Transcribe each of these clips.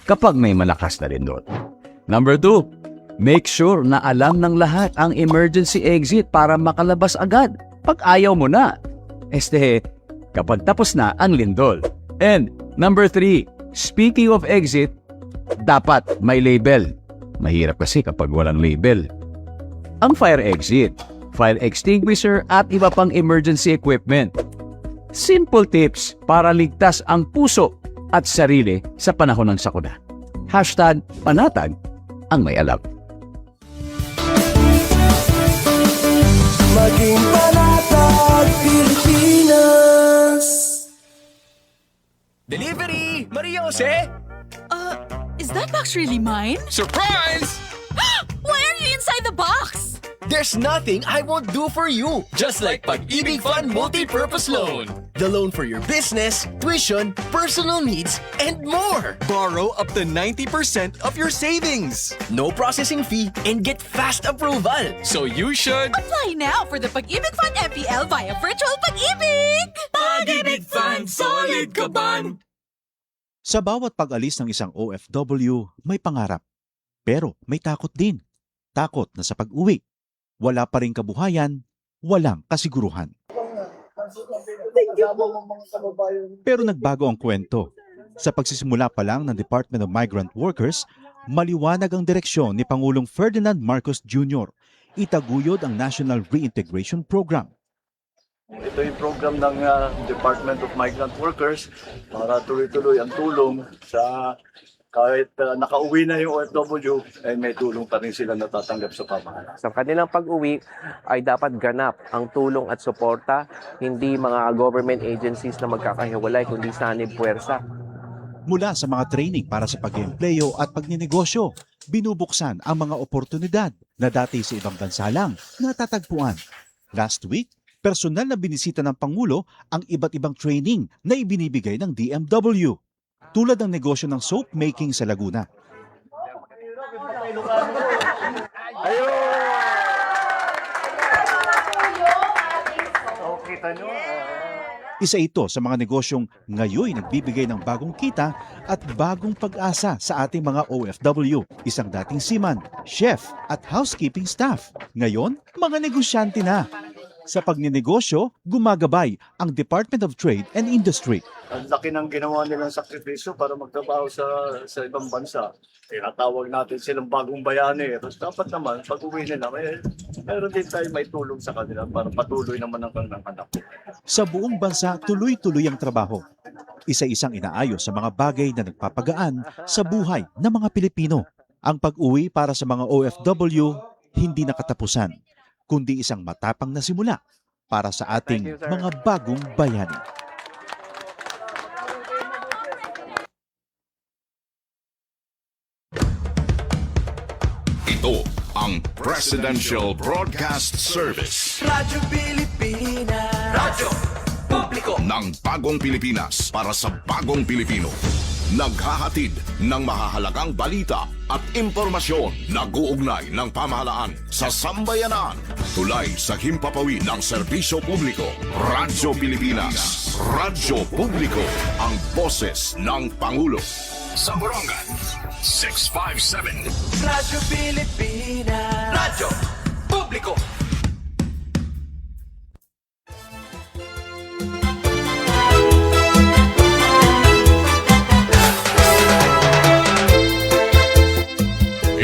kapag may malakas na lindol. Number 2, make sure na alam ng lahat ang emergency exit para makalabas agad pag ayaw mo na. Kapag tapos na ang lindol. And number 3, speaking of exit, dapat may label. Mahirap kasi kapag walang label. Ang fire exit, fire extinguisher at iba pang emergency equipment. Simple tips para ligtas ang puso at sarili sa panahon ng sakuna. #panatag ang may alam. Maging panatag Pilipinas. Delivery! Maria Jose! Is that box really mine? Surprise! Why are you inside the box? There's nothing I won't do for you. Just like Pag-ibig Fund Multi-Purpose Loan. The loan for your business, tuition, personal needs, and more. Borrow up to 90% of your savings. No processing fee and get fast approval. So you should... Apply now for the Pag-ibig Fund MPL via Virtual Pag-ibig! Pag-ibig Fund, solid ka ban! Sa bawat pag-alis ng isang OFW, may pangarap. Pero may takot din. Takot na sa pag-uwi. Wala pa ring kabuhayan, walang kasiguruhan. Pero nagbago ang kwento. Sa pagsisimula pa lang ng Department of Migrant Workers, maliwanag ang direksyon ni Pangulong Ferdinand Marcos Jr. Itaguyod ang National Reintegration Program. Ito yung program ng Department of Migrant Workers para tuloy-tuloy ang tulong sa kahit nakauwi na yung OFW, ay may tulong pa rin sila natatanggap sa pamahalaan. Sa kanilang pag-uwi ay dapat ganap ang tulong at suporta, hindi mga government agencies na magkakahiwalay, kundi sanib puwersa. Mula sa mga training para sa pag-empleyo at pagninegosyo, binubuksan ang mga oportunidad na dati sa ibang bansa lang natatagpuan. Last week, personal na binisita ng Pangulo ang iba't ibang training na ibinibigay ng DMW. Tulad ng negosyo ng soap making sa Laguna. Isa ito sa mga negosyong ngayon nagbibigay ng bagong kita at bagong pag-asa sa ating mga OFW. Isang dating seaman, chef at housekeeping staff. Ngayon, mga negosyante na. Sa pagninegosyo, gumagabay ang Department of Trade and Industry. Ang laki ng ginawa nilang sakripisyo para magtrabaho sa ibang bansa. Tinatawag natin silang bagong bayani. Tapos dapat naman, pag uwi nila, meron din tayo may tulong sa kanila para patuloy naman ang kanilang anak. Sa buong bansa, tuloy-tuloy ang trabaho. Isa-isang inaayos sa mga bagay na nagpapagaan sa buhay ng mga Pilipino. Ang pag-uwi para sa mga OFW, hindi nakatapusan, kundi isang matapang na simula para sa ating mga bagong bayani. Ito ang Presidential Broadcast Service. Radyo Pilipinas. Radyo Publiko Ng bagong Pilipinas para sa bagong Pilipino. Naghahatid ng mahahalagang balita at impormasyon na guugnay ng pamahalaan sa sambayanan. Tulay sa himpapawid ng serbisyo publiko. Radyo Pilipinas. Radyo Publiko. Ang boses ng Pangulo. Sa Borongan, 657. Radyo Pilipinas. Radyo Publiko.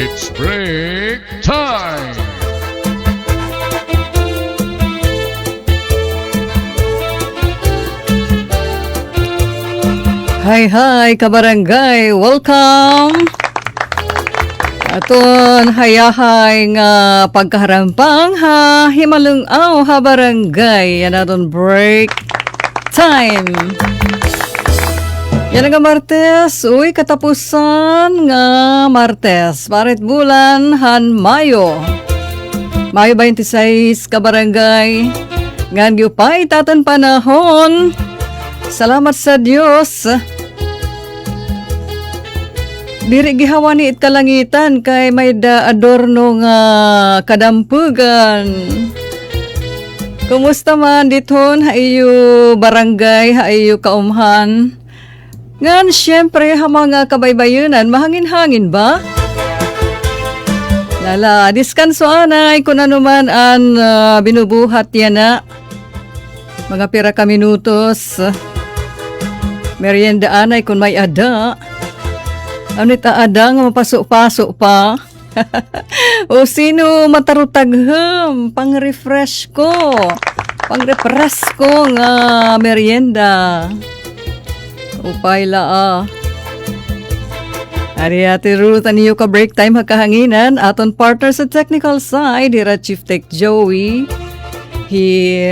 It's break time! Hi, kabarangay! Welcome! Aton hayahay nga pagkaharampang himalungaw ha barangay. Yan aton break time! Yan nga Martes, uy katapusan nga Martes, parit bulan han Mayo. Mayo 26 kabarangay, ngan gyupay tatan panahon. Salamat sa Dios. Diri gihawan ni kalangitan kay may adorno nga kadampugan. Kumusta man dithon haiyo barangay, haiyo kaumhan? Ngan syempre ha mga kabaybayanan, mahangin-hangin ba? Lala, diskanso anay kung ano man ang binubuhat yan na. Mga pira ka minutos. Merienda anay kung may ada. Ano ada nga mapasok-pasok pa? O sino matarutagham pang-refresh ko? Pang-refresh ko nga merienda. Upay la Ari ati Ruth niyo ka break time hakahanginan aton partner sa technical side ira Chief Tech Joey. He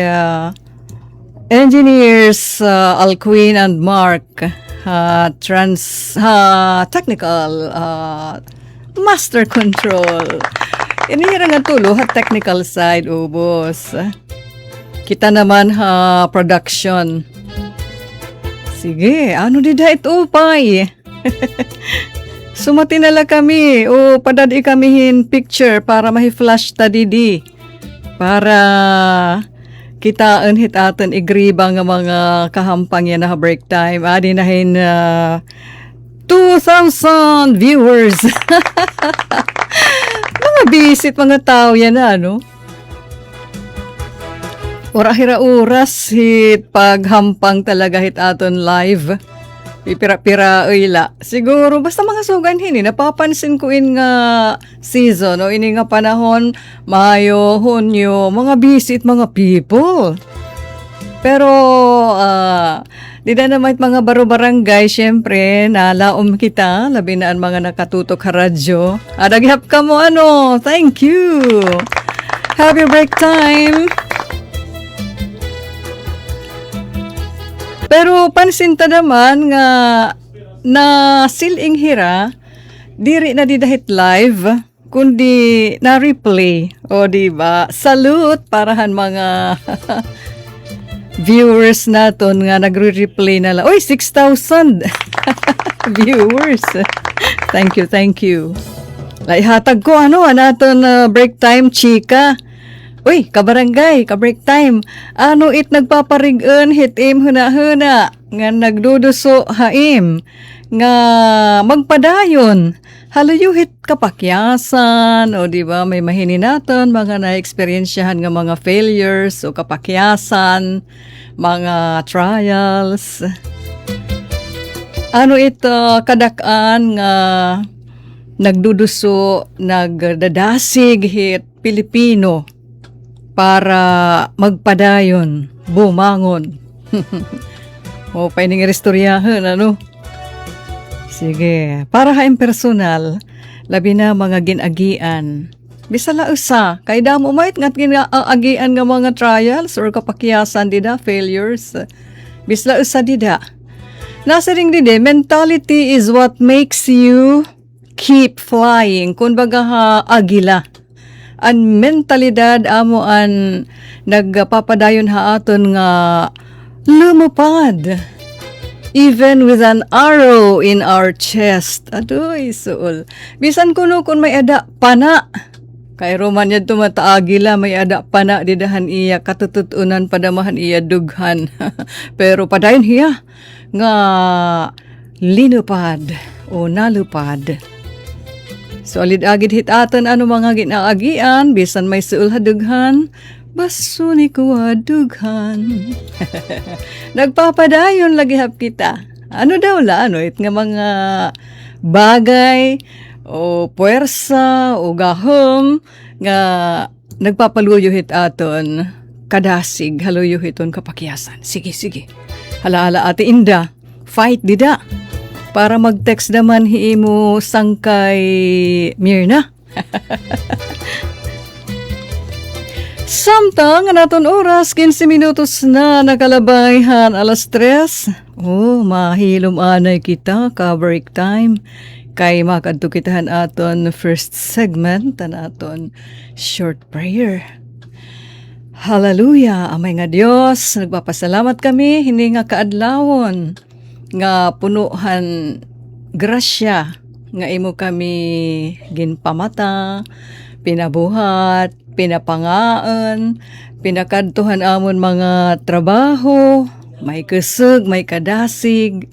engineers Alquin and Mark technical master control. Inira nga tulo ha technical side ubos. Kita naman ha production. Sige, ano di dahit upay? Sumati nala kami o padadi kamihin picture para mahi-flash ta didi. Para kita hit atin igriba nga mga kahampang yan na break time. Adi nahin 2,000 viewers. Mga visit mga tao yan na ano? Ora-hira oras hit paghampang talaga hit aton live. Pipira-pira ila. Siguro basta mga sugan hini napapansin ko in nga season o ini nga panahon Mayo, Hunyo, mga visit mga people. Pero di na naman mga baro-barangay syempre nalaom kita labi na ang mga nakatutok sa radyo. Adaghap ka mo ano. Thank you. Happy break time. Pero pansin ta naman nga na siling hira diri na didahit live kundi na replay o di ba salute parahan mga viewers naton nga nagre-replay na la. Oy 6,000 viewers. Thank you. Laihatag ko ano naton break time chika. Uy, kabarangay, ka-break time. Ano it nagpaparig-an hitim huna-huna nga nagduduso haim nga magpadayon. Haluyuhit kapakyasan o di ba may mahini naton mga na-experiensyahan nga mga failures o kapakyasan, mga trials. Ano ito kadakaan nga nagduduso, nagdadasig hit Pilipino para magpadayon, bumangon. O, paining restoryahan, ano? Sige, para haing personal, labi na mga ginagian. Bisala usa, kay damo mait ngat ginaagian nga mga trials or kapakyasan dida, failures. Bisala usa dida. Nasa ring dide, mentality is what makes you keep flying. Kung baga ha, agila. Ang mentalidad amo an nagpapadayon ha aton nga lumupad even with an arrow in our chest. Adoy suol. Bisan kuno kun may ada pana. Kay Roman yad tumataagila may ada pana didahan iya katututunan padamahan iya dughan. Pero padayon hiya nga linupad o nalupad. Solid agid hit aton ano mga ginaagian bisan may suul hadughan baso ni kuwa dughan. Nagpapadayon lagi hap kita. Ano daw la ano it nga mga bagay o puwersa o gahom nga nagpapaluyo hit aton kadasig haluyo hiton kapakyasan. Sige. Hala ate Inda, fight dida. Para mag-text naman hiimo sangkay Mirna. Samtang naton oras 15 minutos na nakalabayhan alas 3. Oh, mahilom anay kita ka break time. Kay makadto kitahan aton first segment tan aton short prayer. Hallelujah, amay nga Dios, nagpapasalamat kami hindi nga kaadlawon nga punuhan grasya nga imo kami ginpamata, pinabuhat, pinapangaan, pinakadtuhan amon mga trabaho, may kusog, may kadasig,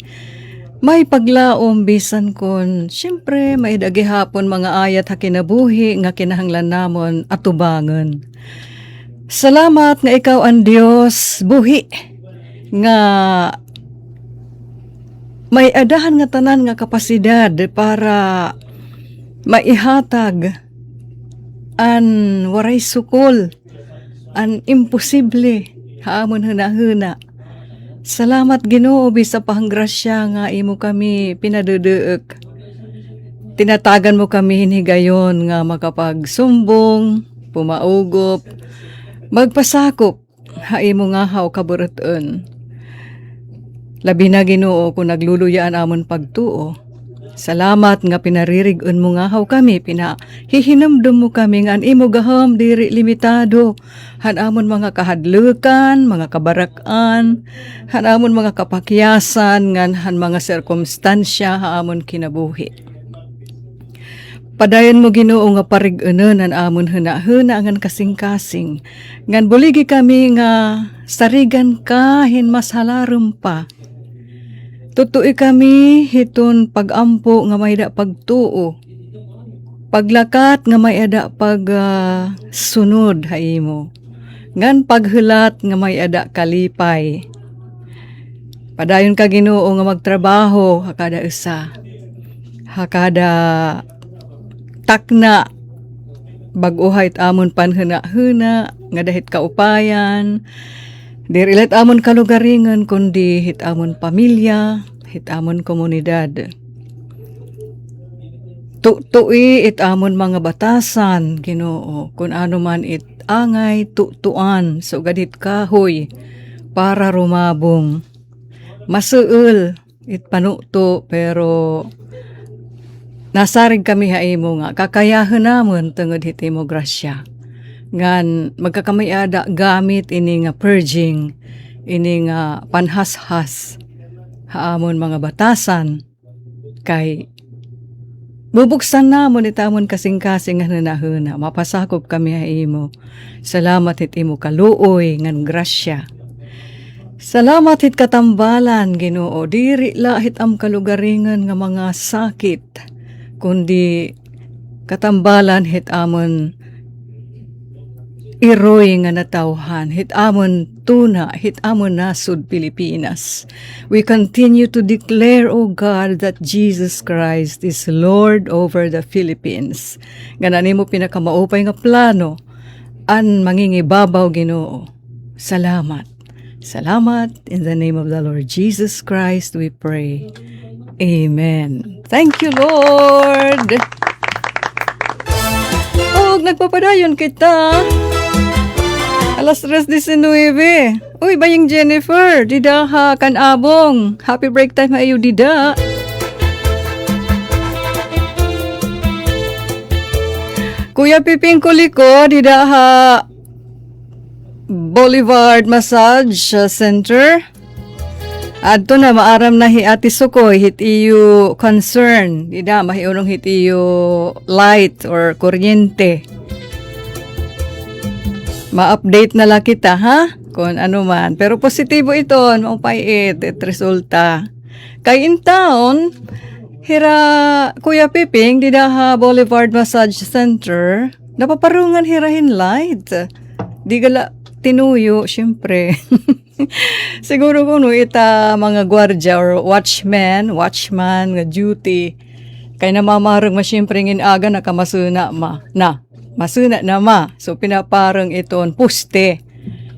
May paglaom bisan kon, siyempre may dagihapon mga ayat ha kinabuhi nga kinahanglan namon atubangan. Salamat nga ikaw ang Dios buhi nga may adahan nga tanan nga kapasidad para maihatag an waray sukol, an imposible haamon huna-huna. Salamat Ginoo bisa pahanggrasya nga imo kami pinaduduek. Tinatagan mo kami hinigayon nga makapagsumbong, pumaugop, magpasakop, ha imo nga haw kaburuton. Labi na Ginoo kung nagluluyaan amon pagtuo. Salamat nga pinaririgon mo nga haw kami, pinahihinamdom mo kami nga an imo gaham diri limitado. Han amon mga kahadlukan, mga kabarakan, han amon mga kapakyasan, ngan han mga sirkumstansya ha amon kinabuhi. Padayon mo Ginoo nga parigunon an amon huna-huna ngan kasing-kasing. Ngan buligi kami nga sarigan ka hin mas halarum pa. Tutui kami hiton pagampo nga may da pagtuo. Paglakat nga may ada pag sunod ha imo. Ngan paghulat nga may ada kalipay. Padayon ka Ginoo nga magtrabaho hakada usa. Hakada takna bag-uhayt amon panhuna-huna nga dahit kaupayan. Dirilet amon kalugaringan kundi hit amon pamilya, hit amon komunidad. Tu'i it amon mga batasan, Ginoo, kun ano man it angay tuan so gadit kahoy para rumabong. Masuul it panuto pero nasarig kami haimo nga kakayahan namon tungod hit imo grasya. Ngan magkakamayada gamit ini nga purging, ini nga panhashas haamon mga batasan kay bubuksan namon itamon kasing-kasing nga hunahuna mapasakop kami haimo. Salamat hit imo kaluoy ngan grasya. Salamat hit katambalan Ginoo diri la hit am kalugaringan nga mga sakit kundi katambalan hit amon iroy nga natawhan, hit amon tuna, hit amon nasud Pilipinas. We continue to declare, O God, that Jesus Christ is Lord over the Philippines. Ganani mo pinakamaupay nga plano, an mangingibabaw Ginoo. Salamat. Salamat. In the name of the Lord Jesus Christ, we pray. Amen. Thank you, Lord. Og nagpapadayon kita. Alas 3:19. Uy, bayang Jennifer, dida ha kanabong. Happy break time ayo dida. Kuya Piping Kuliko, dida ha Boulevard Massage Center. Adto na maaram na hi Ate Sukoy hit iyo concern. Dida mahiunong hit iyo light or kuryente. Ma-update na lang kita, ha? Kung ano man. Pero positibo ito, maupait, it resulta. Kay in town, hira Kuya Piping, didaha Boulevard Massage Center, napaparungan hirahin light. Di gala tinuyo, syempre. Siguro kung ita mga gwardya or watchman nga duty, kay namamarong masyempre ngin aga nakamasuna masuna na ma. So, pinaparang iton puste.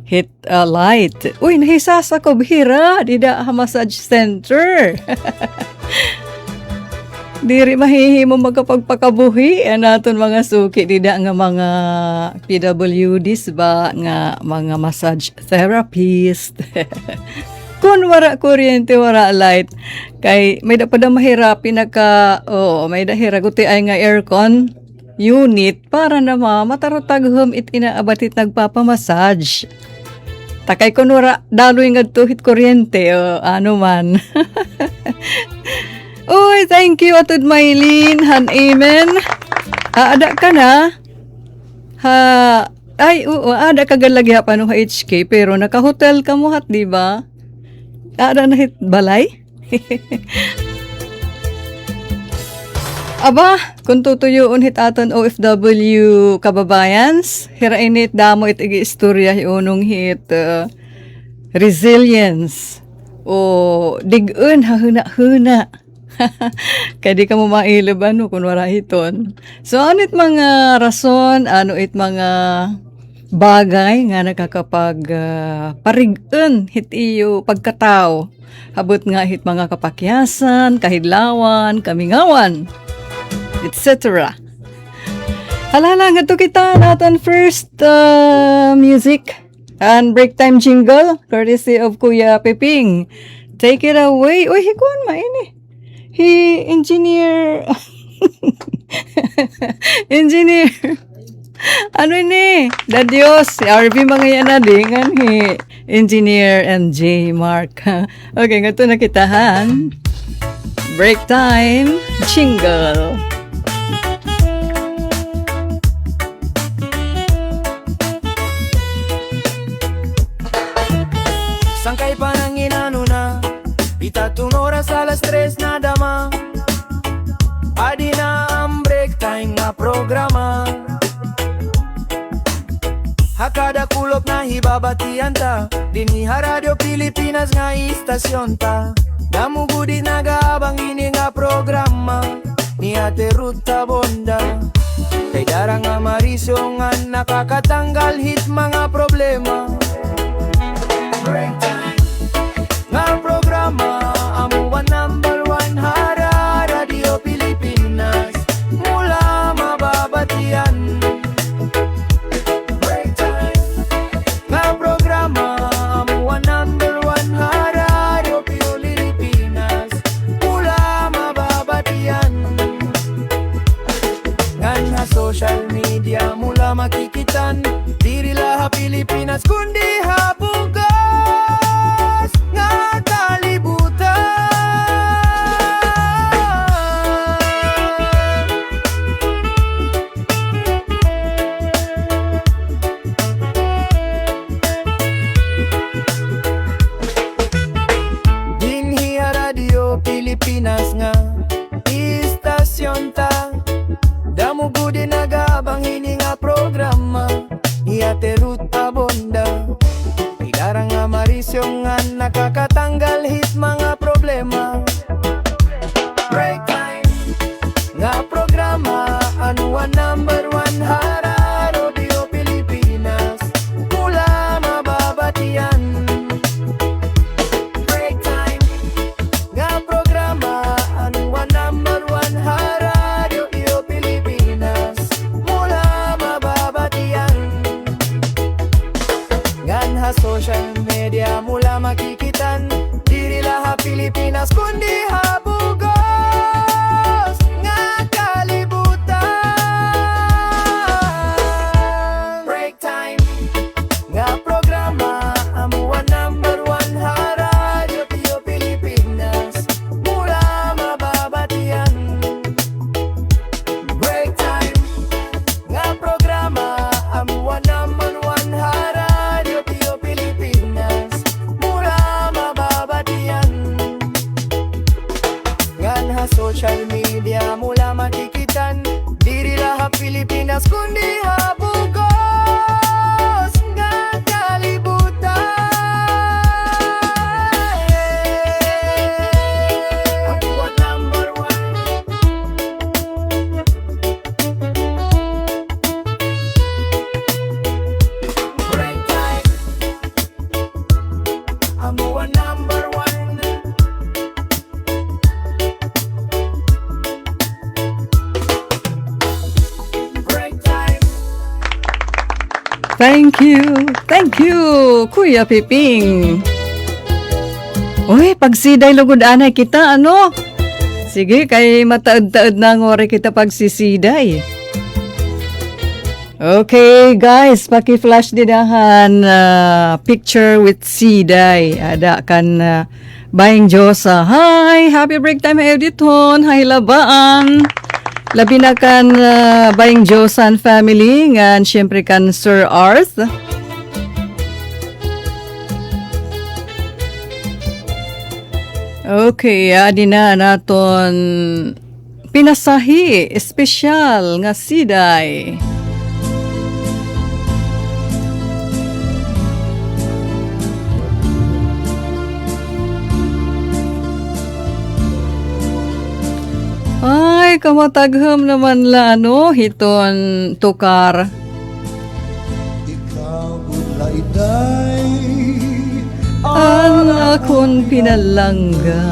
Hit light. Uy, nahisas ako bihira. Dida ha massage center. Diri mahihimo magkapagpakabuhi. Naton mga suki. Dida nga mga PWDs ba? Nga mga massage therapist. Kung wala kuryente, wala light. Kay may dapat na mahirapi may dahiraguti ay nga aircon unit para na matarataghom it inaabatit nagpapamassage. Takay kunura daloy nga tuhit kuryente o ano man. Uy, thank you Atod Maylin, han amen. Ada ka na? Ada ka galagya pa no HK pero naka-hotel ka mo hat, di ba? Ada na hit balay? Aba, kung tutuyoon hit aton OFW kababayans, hirainit damo it igi-istorya unong hit resilience o dig-un hahuna-huna. Kaya di ka mo mailib ano kung wala hiton. So, ano it mga rason, ano it mga bagay nga nakakapag parig-un hit iyo pagkatao. Habot nga hit mga kapakyasan, kahidlawan, kamingawan, etc. Halala nga to kita natin first music and break time jingle courtesy of Kuya Peping. Take it away. Uy, hikuan maini. Engineer engineer ano ni? Dadios, si RV mga yan na dingan Engineer MJ Mark. Okay, nga to nakitahan. Break time jingle. Sangkay pa ng inanuna, pitatong oras alas 3 na dama. Adi na ang break time nga programa. Hakada kulop na hibabatian ta, diniha Radio Pilipinas nga istasyon ta. Damugudi nagaabang ini nga programa, ni Ate Ruta Bonda. Kay darang nga Marisyo nga nakakatanggal hit mga problema. Break time nga programa, amuan number 1 hara Radio Pilipinas, mula mababatian. Break time nga programa, amuan number 1 hara Radio Pilipinas, mula mababatian. Ngan nga social media mula makikitan, diri laha Pilipinas kundi habugas nga kalibutan. Dinhi Radio Pilipinas nga istasyon ta, damugudi nagabang ini nga programa ni Ate Ruta Bonda. Idarang nga Marisyo nga nakakatanggal hit mga problema. Break time nga programa, anuan number 1 hara Radio Pilipinas, mula mababatian. Break time nga programa, anuan number 1 hara Radio Pilipinas, mula mababatian. Ganha social media mula makikitan, diri laha Pilipinas kundi habugos nga kalibutan. Break time nga programa, amuan number 1 hara Radio Pilipinas, mula mababatian. Break time nga programa, amuan number 1 hara Radio Pilipinas, mula mababatian. Nganha social media mula makikitan, diri laha Pilipinas kundi habugos nga kalibutan. Amuan number 1. Break time, amuan number 1. Break time. Thank you, Kuya Piping. Uy, pagsiday lugod anay kita, ano? Sige, kay mataad-taad na ngore kita pagsisiday. Okay, guys, paki-flash dinahan picture with siday. Ada kan Bayang Josa. Hi, happy break time editon. Hi, labaan. Labi na kan Bayang Josan family ngan syempre kan Sir Arth. Okay, adi na naton pinasahi, espesyal nga siday. Ay, kamatagham naman la, no? Hiton tukar. Ang akon pinalangga,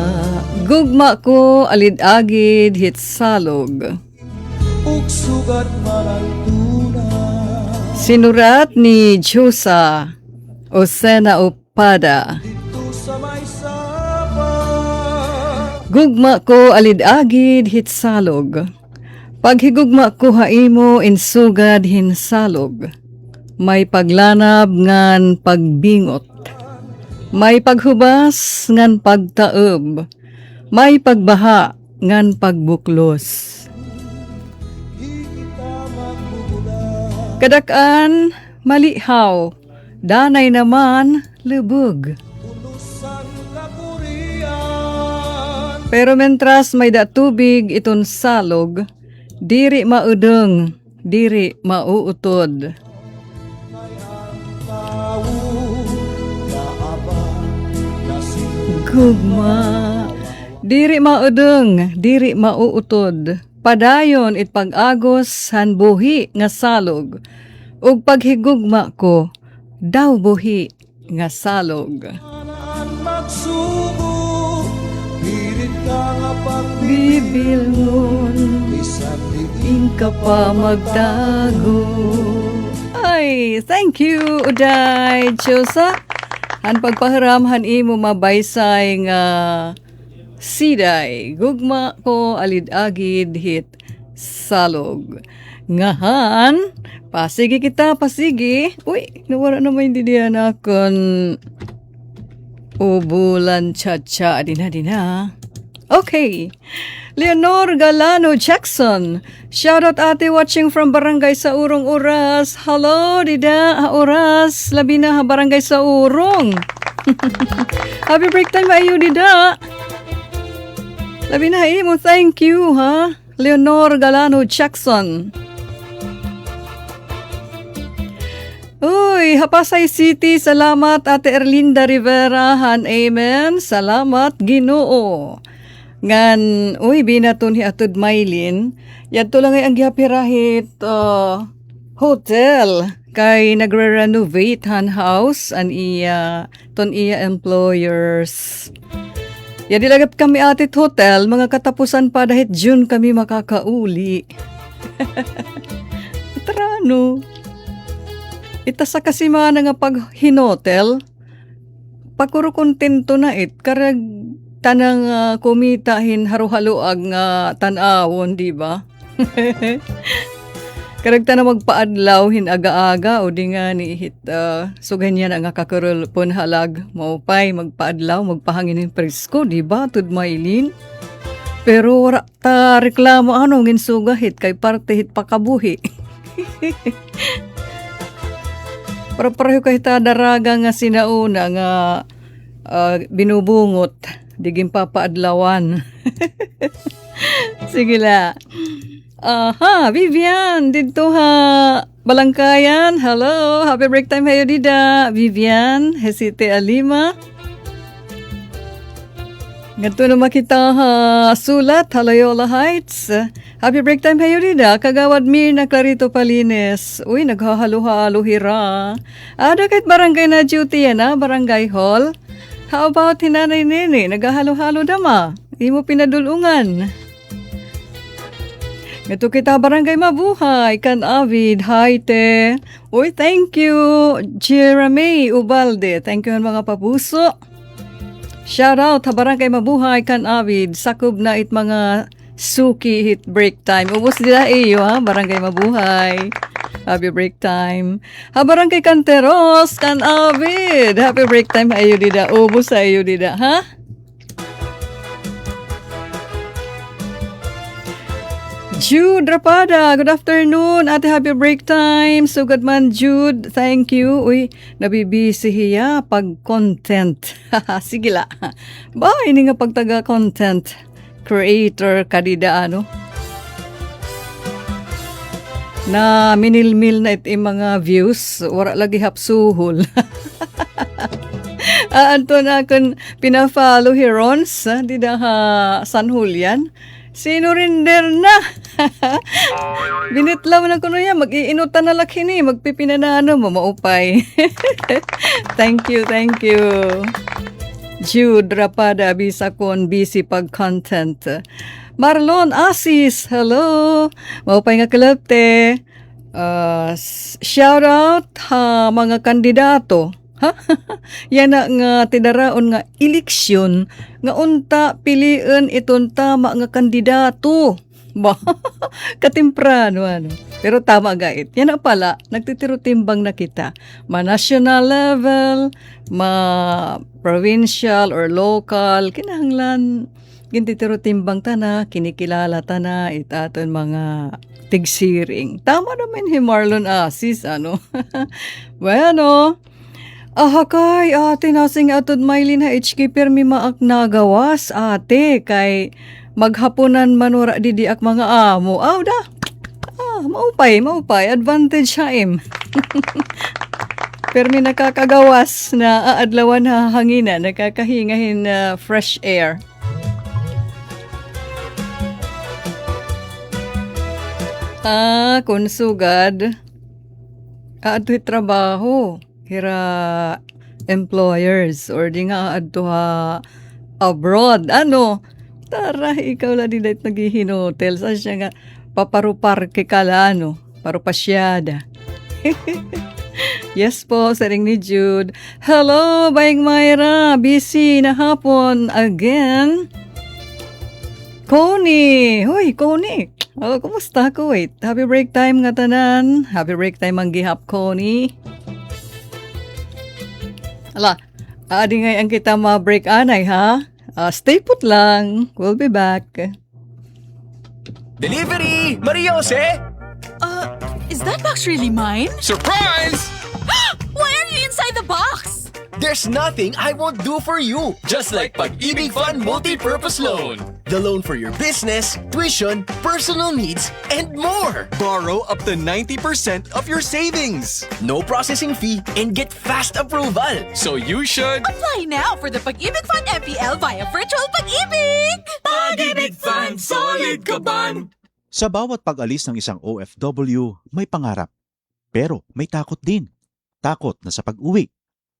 gugma ko alid-agid hitsalog. Sinurat ni Josa Osena Upada. Gugma ko alid-agid hitsalog. Paghigugma ko haimo insugad hinsalog. May paglanab ngan pagbingot. May paghubas ngan pagtaob. May pagbaha ngan pagbuklos. Kadakan malihaw, danay naman lubog. Pero mentras may datubig iton salog, diri maudeng, diri mauutod. Gugma, diri maudeng, diri mauutod. Padayon it pag-agos han buhi nga salog. Ug paghigugma ko, daw buhi nga salog. Bibilngon, inka pa magtago. Ay, thank you, Uday Josa. Han pagpahiramhan imo mabaysay nga siday. Gugma ko alid-agid hit salog. Ngahan, pasigi kita, pasigi. Uy, nawala naman hindi diyan akon ubulan cha-cha din-ha. Okay. Leonor Galano Jackson. Shoutout ate watching from Barangay Saurong Oras. Hello, dida. Oras. Labi na Barangay Saurong. Happy break time ayo, dida. Labi na mo. Thank you, ha. Leonor Galano Jackson. Uy, Hapasay City. Salamat ate Erlinda Rivera. Han, amen. Salamat, Ginoo. Ngan, uy, binaton hi atod Maylin. Yadto lang ay ang gihapirahit hotel. Kay nagre-renovate han house an iya, ton iya employers. Yadilagap kami atit hotel, mga katapusan pa dahit June kami makakauli. Itarano. Itasa kasi mga nga pag hinotel, pakuro kontento na karag tanang kumitahin haruhaluag nga tanawon, di ba? Karag tanang magpaadlaw hin aga-aga o di nga ni hit so ganyan ang kakarul pun halag maupay magpaadlaw magpahangin ng presko, di ba? Tud Maylin. Pero wala ta reklamo ngin sugahit kay parte hit pakabuhi. Para pareho kay ta daraga nga sinauna nga binubungot. Diging papaadlawan. Sige la. Aha, Vivian, dito ha. Balangkayan, hello. Happy break time hayo dida. Vivian, Hesite Alima. Ganto na makita ha. Sulat, Halayola Heights. Happy break time hayo dida. Kagawad Mir na Clarito Palines. Uy, naghahalo-halo hira. Ada kahit barangay na duty yan ha, barangay hall. How about hinanay nene? Nagahalo-halo dama. Di mo pinadulungan. Ito kita barangay mabuhay. Kan Avid. Hi te. Uy, thank you. Jeremy Ubalde. Thank you mga papuso. Shout out ha barangay mabuhay. Kan Avid. Sakob na it mga suki hit break time. Ubus nila iyo ha. Barangay mabuhay. Happy break time. Habarang kay Canteros, Kan Avid. Happy break time ayo dida. Ubus sa iyo dida, ha? Jude Rapada, good afternoon. Ate, happy break time. So good man, Jude. Thank you. Uy, nabibisi hiya pag content. Sige la. Ba, ini nga pagtaga content creator kadida ano? na minilmil na iti mga views, wala lagi hapsuhol. Anto na akong pinafollow hirons, di na San Julian. Sino rinder na? Binitlaw na ko niya, mag-iinutan na laki ni, magpipinanano mo, maupay. Thank you. Jude Rapada, bisa kon busy pag-content. Marlon Asis, hello. Maupay nga kalapte. Shout out ha mga kandidato. Ha? Yan na nga tidaraon nga eleksyon nga unta piliin iton tama nga kandidato. Ba? Katimprano ano. Pero tama gait. Yan na pala, nagtitiro-timbang na kita. Ma-national level, ma-provincial or local, kinahanglan gintitiro-timbang tana, kinikilala tana, itaton mga tigsiring. Tama naman si Marlon Asis, ano? Bueno, ahakay, ate nasing atod mailin ha HK permi maak nagawas, ate, kay maghapunan manura didiak mga amo. Aw da, maupay, advantage ha im. Permi nakakagawas na aadlawan ha hangina, nakakahingahin na fresh air. Kung sugad, aadto'y trabaho, kira employers, or di nga aadto ha abroad. Ano? Tara, ikaw lang din dahit nag-hinotel. Saan siya nga paparupar kikala, ano? Parupasyada. Yes po, saring ni Jude. Hello, Bayang Myra. Busy na hapon again. Connie! Hoy, Connie! Oh, kumusta ko? Wait, happy break time nga tanan. Happy break time ang gihap, Connie. Ala, adi ngay ang kita ma-break anay, ha? Stay put lang. We'll be back. Delivery! Maria Jose! Is that box really mine? Surprise! Why are you inside the box? There's nothing I won't do for you. Just like Pag-ibig Fund Multi-Purpose Loan. The loan for your business, tuition, personal needs, and more. Borrow up to 90% of your savings. No processing fee and get fast approval. So you should... Apply now for the Pag-ibig Fund MPL via Virtual Pag-ibig! Pag-ibig Fund, solid ka ban! Sa bawat pag-alis ng isang OFW, may pangarap. Pero may takot din. Takot na sa pag-uwi.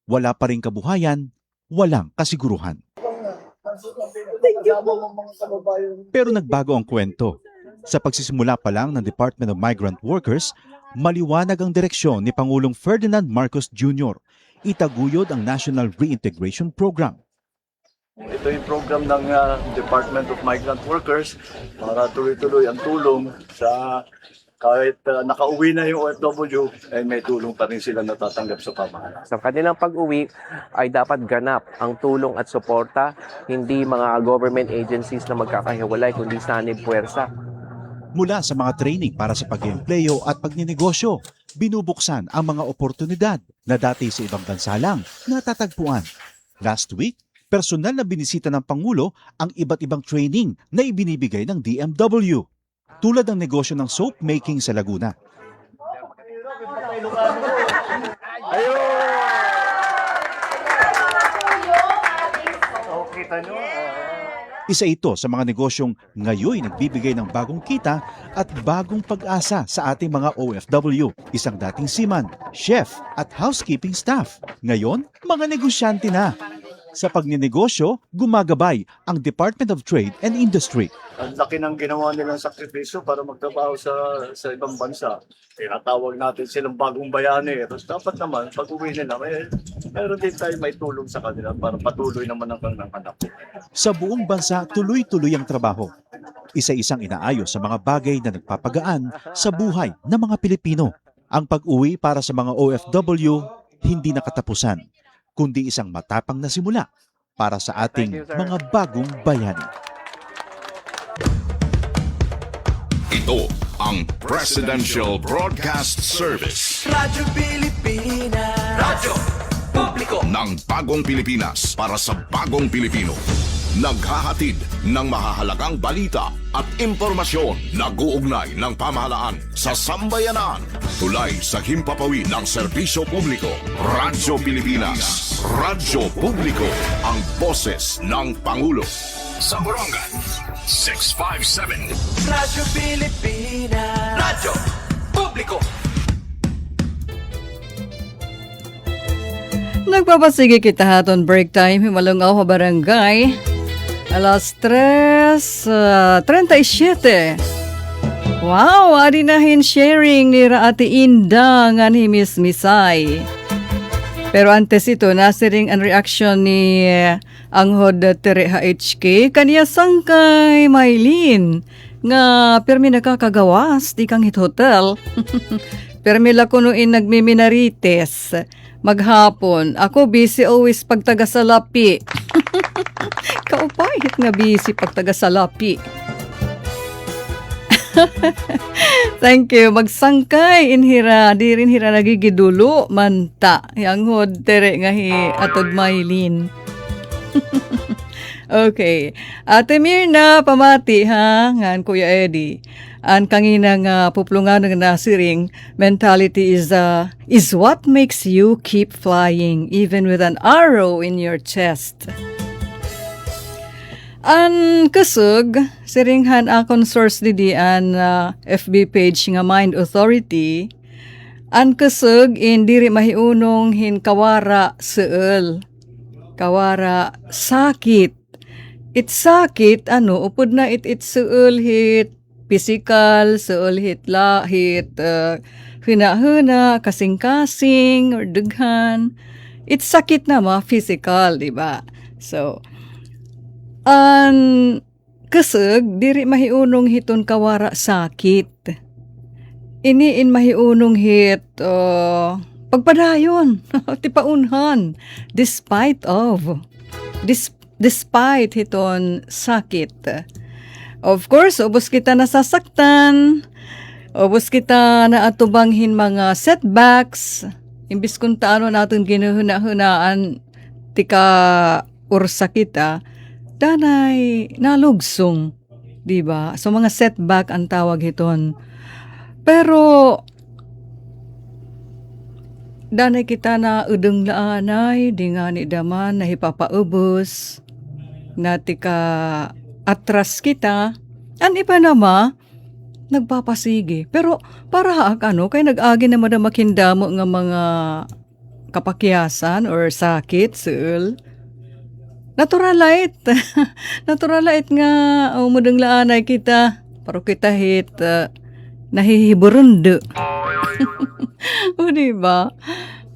Wala pa ring kabuhayan, walang kasiguruhan. Pero nagbago ang kwento. Sa pagsisimula pa lang ng Department of Migrant Workers, maliwanag ang direksyon ni Pangulong Ferdinand Marcos Jr. Itaguyod ang National Reintegration Program. Ito yung program ng Department of Migrant Workers para tuloy-tuloy ang tulong sa kahit nakauwi na yung OFW, ay may tulong pa rin sila natatanggap sa pamahalaan. Sa kanilang pag-uwi ay dapat ganap ang tulong at suporta, hindi mga government agencies na magkakahiwalay kundi sanib puwersa. Mula sa mga training para sa pag-iempleyo at pagninegosyo, binubuksan ang mga oportunidad na dati sa ibang bansa lang natatagpuan. Last week, personal na binisita ng Pangulo ang iba't ibang training na ibinibigay ng DMW. Tulad ng negosyo ng soap making sa Laguna. Isa ito sa mga negosyong ngayon nagbibigay ng bagong kita at bagong pag-asa sa ating mga OFW. Isang dating seaman, chef at housekeeping staff. Ngayon, mga negosyante na. Sa pagninegosyo, gumagabay ang Department of Trade and Industry. Ang laki ng ginawa nilang sakripisyo para magtrabaho sa ibang bansa. Tinatawag natin silang bagong bayani. Tapos dapat naman, pag uwi nila, meron din tayo may tulong sa kanila para patuloy naman ang kanilang anak. Sa buong bansa, tuloy-tuloy ang trabaho. Isa-isang inaayos sa mga bagay na nagpapagaan sa buhay ng mga Pilipino. Ang pag-uwi para sa mga OFW, hindi nakatapusan, kundi isang matapang na simula para sa ating mga bagong bayani. Ito ang Presidential Broadcast Service. Radyo Pilipinas. Radyo Publiko Ng bagong Pilipinas para sa bagong Pilipino. naghahatid ng mahahalagang balita at impormasyon na guugnay ng pamahalaan sa sambayanan. Tulay sa himpapawid ng serbisyo publiko. Radyo Pilipinas. Radyo Publiko. Ang boses ng Pangulo. Sa Borongan, 657. Radyo Pilipinas. Radyo Publiko. Nagpapasige kita haton break time, himalungaw ha barangay. Alas 3:37. Wow, adinahin sharing ni Ate Inda nga ni Miss Misay. Pero antes ito, nasiring ang reaction ni Anghod Tere HK kaniya sangkay Maylin nga permi nakakagawas di kang hit hotel. Permi lakunuin nagmiminarites. Maghapon, ako busy always pagtagasalapi. Kaupahit nga busy pagtagasalapi. Thank you. Magsangkay inhira, di rin hira nagigidulo manta. Yang hod tere nga hi atod Maylin. Okay. Ate Mirna, pamati ha, ngan Kuya Eddie. Ang kangina nga puplungan ng nasiring mentality is what makes you keep flying even with an arrow in your chest. Ang kusog, siringhan akong source didi an FB page nga Mind Authority. Ang kusog indiri mahiunong hin kawara seul. Kawara sakit. It sakit upod na it seul hit physical, seul hit hina-hina, kasing-kasing or dughan. It sakit na physical, di ba? So, kusog, diri mahiunong hiton kawara sakit. Iniin mahiunong hit pagpadayon, tipaunhan, despite hiton sakit. Of course, ubos kita nasasaktan, ubos kita naatubanghin mga setbacks, imbis kung taano natin ginuhuna-hunaan tika ursa kita, danay nalugsong, di ba? So mga setback ang tawag hiton. Pero danay kita na udeng laanay, di nga ni daman na hipapaubos, na tika atras kita, an iba nama, nagpapasige. Pero para kay nag-agi na madamakinda mo nga mga kapakyasan or sakit, sul. Naturalite. Naturalite nga umudang laanay kita. Pero kita hit nahihiburundo. O diba?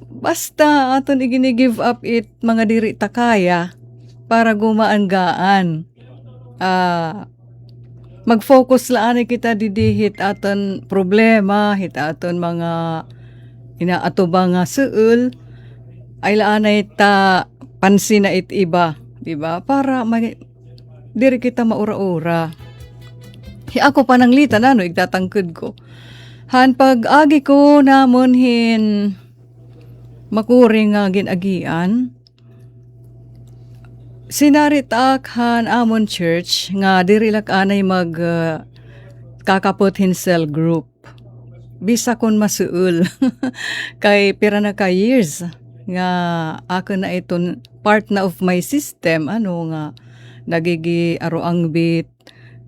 Basta aton igini-give up it mga diri takaya para gumaanggaan. Mag-focus laan kita didihit aton problema, hit aton mga inaatubang nga suul, ay laan ay ta pansin na it iba, di ba? Para diri kita maura-ura. Ako pananglitan igtatangkod ko. Han pag-agi ko namon hin makuring ginagian, sinaritakhan amon church nga diri anay mag kakaputhin cell group. Bisa kon masuul. Kay pira na ka years nga ako na iton part na of my system nga nagigi aroang bit,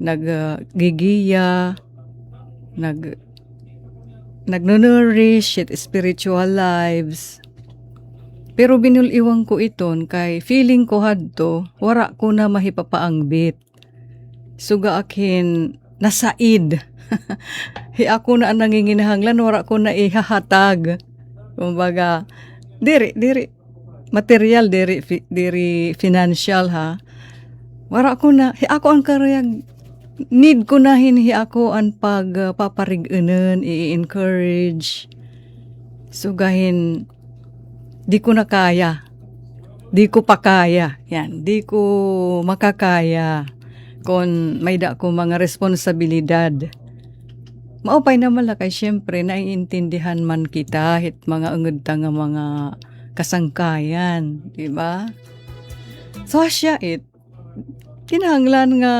naggigiya, nagnonurish it spiritual lives. Pero binuliwang ko iton kay feeling ko hadto, wara ko na mahipapaangbit. Suga akin nasaid. Ako na nanginginahanglan, wara ko na ihahatag. Kumbaga, diri material, diri financial ha. Wara ko na, ako ang karayag, need ko na ako ang pagpaparig-unan, i-encourage. Sugahin, di ko na kaya. Di ko pa kaya. Yan, di ko makakaya kung may da ko mga responsibilidad. Maupay na malakay, syempre, naiintindihan man kita, hit mga ungod nga mga kasangkayan, di ba? So, asya kinahanglan nga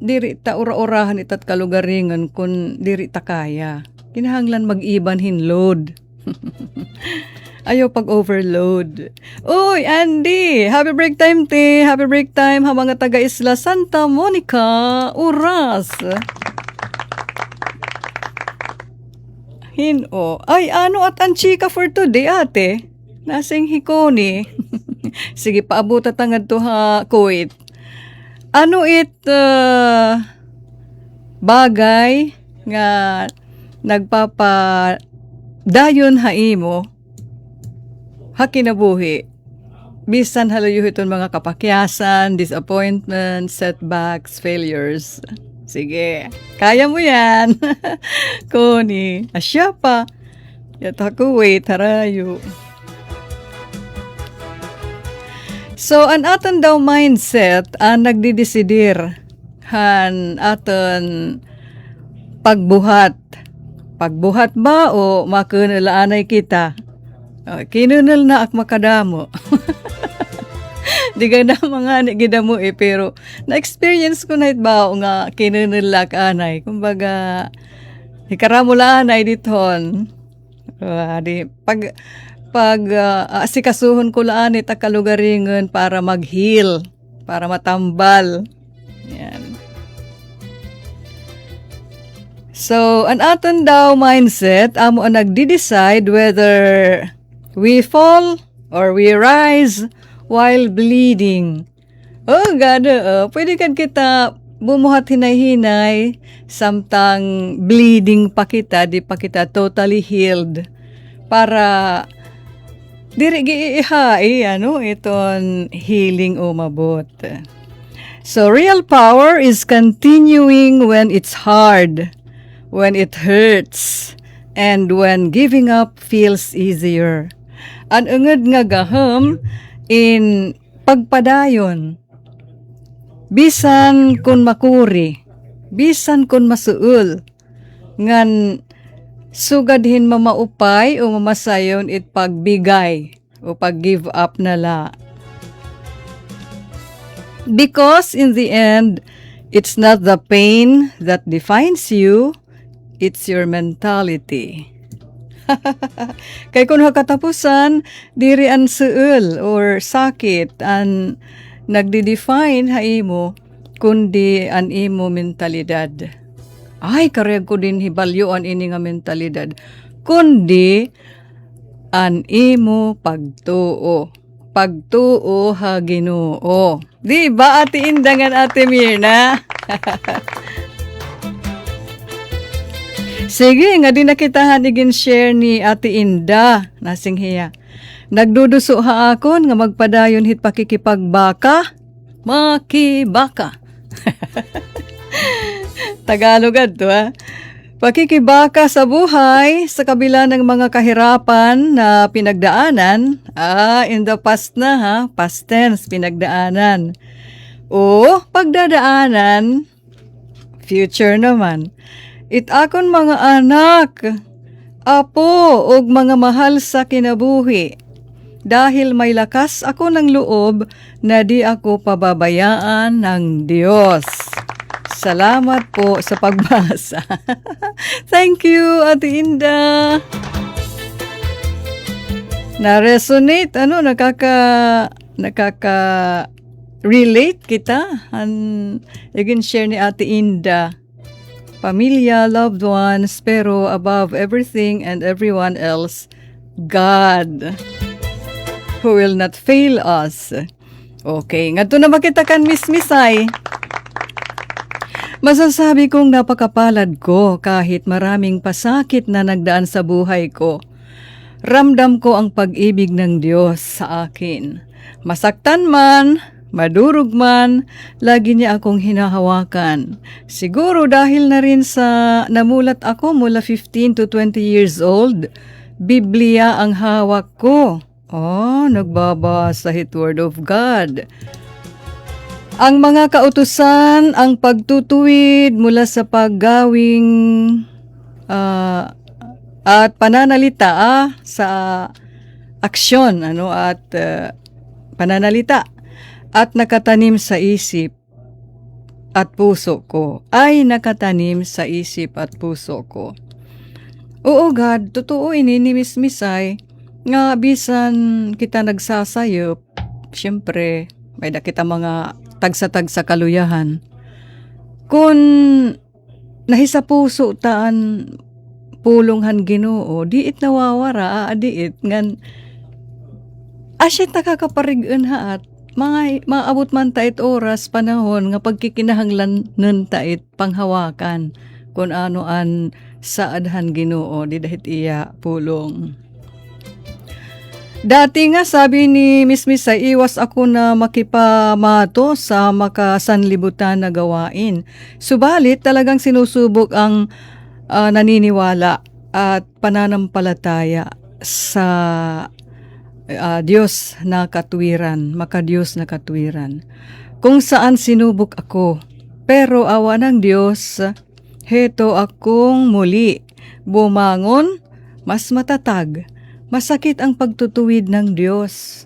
diri ta ura-urahan itat kalugaringan kun diri ta kaya. Kinahanglan mag-iban hinload. Ayaw pag-overload. Uy, Andy! Happy break time, te! Happy break time ha mga taga-Isla Santa Monica, Uras! Hino. Ay, ano at ang chika for today, ate? Nasing hikoni. Sige, paabot at angad to ha, Kuwait. Ano bagay nga nagpapadayon haimo hakinabuhi bisan halayo iton mga kapakyasan, disappointments, setbacks, failures. Sige, kaya mo yan. Koni, asya pa. Yata ko wait, harayo. So, an aton daw mindset ang nagdidesidir han aton pagbuhat. Pagbuhat ba o makunalaanay kita? Kinunal na ak makadamo. Di ka na mga gidamo pero na-experience ko na ba nga kinunal lak anay. Kumbaga, hikaramo la anay diton. Pag asikasuhon ko laan ita kalugaringan para mag-heal, para matambal. Yan. So, an aton daw mindset, amo ang nagdi-decide whether we fall or we rise while bleeding. Oh, gada, pwede kan kita bumuhat hinay-hinay, samtang bleeding pa kita, di pa kita totally healed. Para diri giihai, iton healing umabot. So, real power is continuing when it's hard, when it hurts, and when giving up feels easier. Ang ungod nga gaham in pagpadayon. Bisan kun makuri, bisan kun masuul, ngan sugadhin mamaupay o mamasayon it pagbigay o pag-give up nala. Because in the end, it's not the pain that defines you, it's your mentality. Kay kung katapusan, diri ang suul or sakit ang nagdi-define haimo, kundi ang imo mentalidad. Ay, kareg ko din hibalyoan ini nga mentalidad. Kundi ang imo pagtuo. Pagtuo ha Ginoo. Di ba ati indangan ate Mirna? Sige, nga di nakitahan igin share ni Ate Inda, nasing hiya. Nagduduso ha akon nga magpadayon hit pakikipagbaka, makibaka. Tagalog adto ha. Pakikibaka sa buhay sa kabila ng mga kahirapan na pinagdaanan, in the past na ha, past tense pinagdaanan. O pagdadaanan, future naman. It akon mga anak, apo, ug mga mahal sa kinabuhi. Dahil may lakas ako ng loob na di ako pababayaan ng Diyos. Salamat po sa pagbasa. Thank you, Ate Inda. Na-resonate, nakaka-relate kita. You can share ni Ate Inda. Pamilya, loved ones, pero above everything and everyone else, God, who will not fail us. Okay, nga to na makita kan mismisay. Masasabi kong napakapalad ko kahit maraming pasakit na nagdaan sa buhay ko. Ramdam ko ang pag-ibig ng Diyos sa akin. Masaktan man, madurog man, lagi niya akong hinahawakan. Siguro dahil na rin sa namulat ako mula 15 to 20 years old, Biblia ang hawak ko. Nagbabasa hit Word of God. Ang mga kautusan, ang pagtutuwid mula sa paggawing at pananalita sa aksyon at pananalita at nakatanim sa isip. at puso ko, ay nakatanim sa isip at puso ko. Oo God, totoo ini ni Miss Misay, nga bisan kita nagsasayop, syempre, may da kita mga tagsa-tagsa kaluyahan. Kung nahisa puso taan pulonghan Ginoo, diit nawawara, diit ngan asyet nakakaparig-en haat, mga maabot man tait oras panahon nga pagkikinahanglan nun tait panghawakan kung ano an saadhan Ginoo di dahit iya pulong. Dati nga sabi ni Miss Misay, iwas ako na makipamato sa makasanlibutan na gawain. Subalit talagang sinusubok ang naniniwala at pananampalataya sa Diyos na katwiran, makadiyos na katwiran. Kung saan sinubok ako, pero awa ng Diyos, heto akong muli, bumangon, mas matatag. Masakit ang pagtutuwid ng Diyos.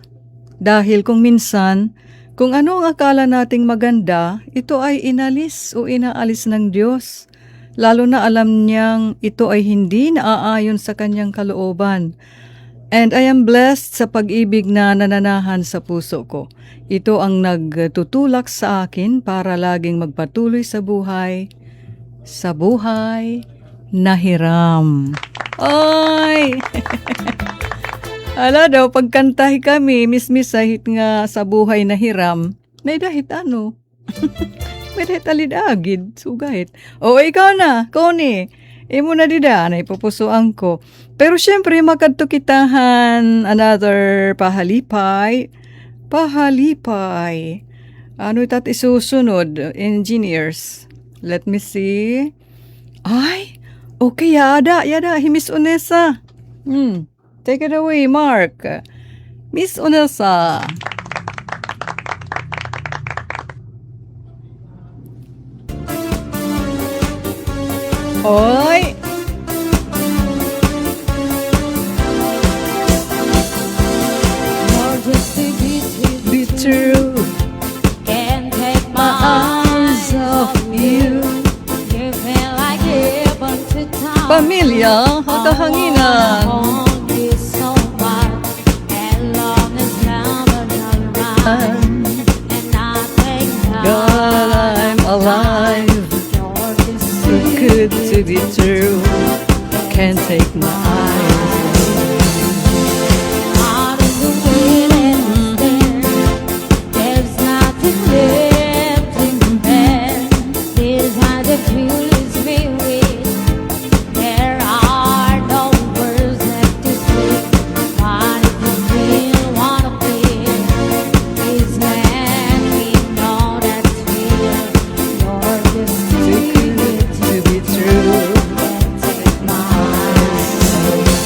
Dahil kung minsan, kung ano ang akala nating maganda, ito ay inalis o inaalis ng Diyos. Lalo na alam niyang ito ay hindi naaayon sa kanyang kalooban. And I am blessed sa pag-ibig na nananahan sa puso ko. Ito ang nagtutulak sa akin para laging magpatuloy sa buhay na hiram. Ay! Ala daw, pagkantahi kami, Miss Misahit nga sa buhay na hiram, may dahit ano? May dahit alidagid, sugahit. O, ikaw na, Connie. Imo na dida, na ipupusuan ko. Pero syempre, makadto kitahan another pahalipay. Pahalipay. Ano itat isusunod, engineers? Let me see. Ay, okay, yada, Miss Onessa. Take it away, Mark. Miss Onessa. Oy! Be true. Can't take My eyes off you. You feel like heaven to touch. Pamilya, hatahanginan. So much, and long as love is around, and I thank God, I'm alive. Too good to be true. Can't take my eyes. Out of the wind and there's nothing left in the bed. These are the feelings we with. There are no words left to speak. But if you really wanna feel, please let me know that's real. You're just too good To be true. to take my eyes.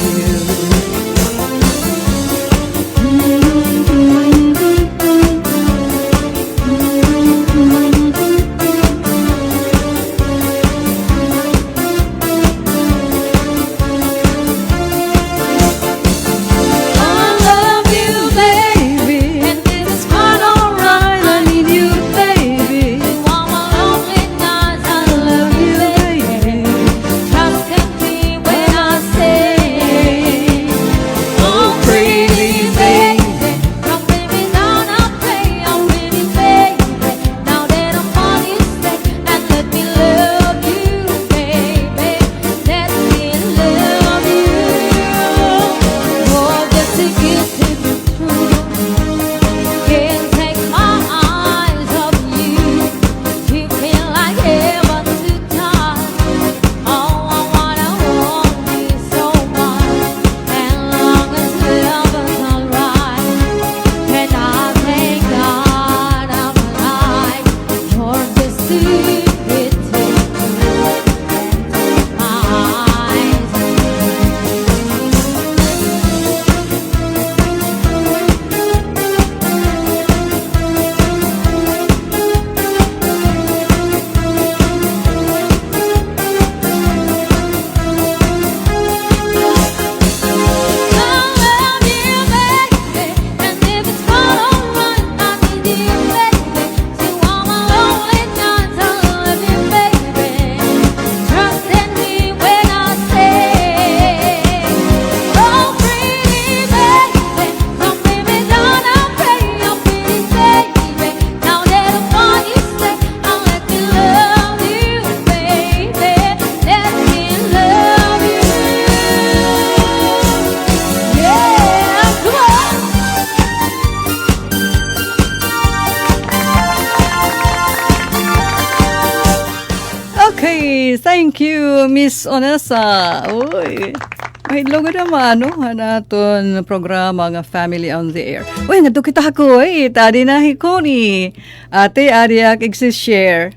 you, Miss Onessa. Uy, mahidlo ka naman, no? Hanaton programa nga Family on the Air. Uy, nga kita ko, tadi na hikoni. Ate, ariyak share.